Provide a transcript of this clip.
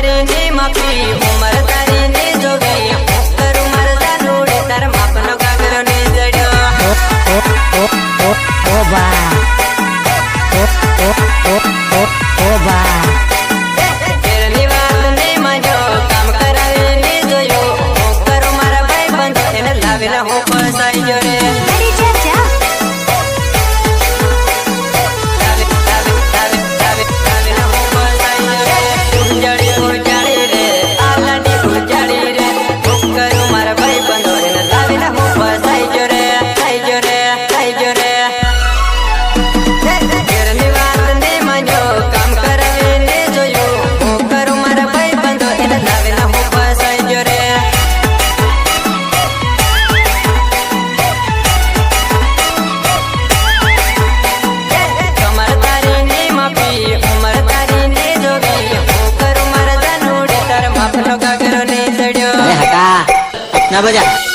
તારી ની માફી ઉમર તારી ની જોગી કરું માર જાનુડે તાર માપનો કાગરો ને જડ્યો ઓ બા ઓ બા તેરની વાત ની માજો કામ કરાવી ની જોયો કરું મારા ભાઈ બંધો એને લાવીને હું ફસાઈ ગયો રે ના બજા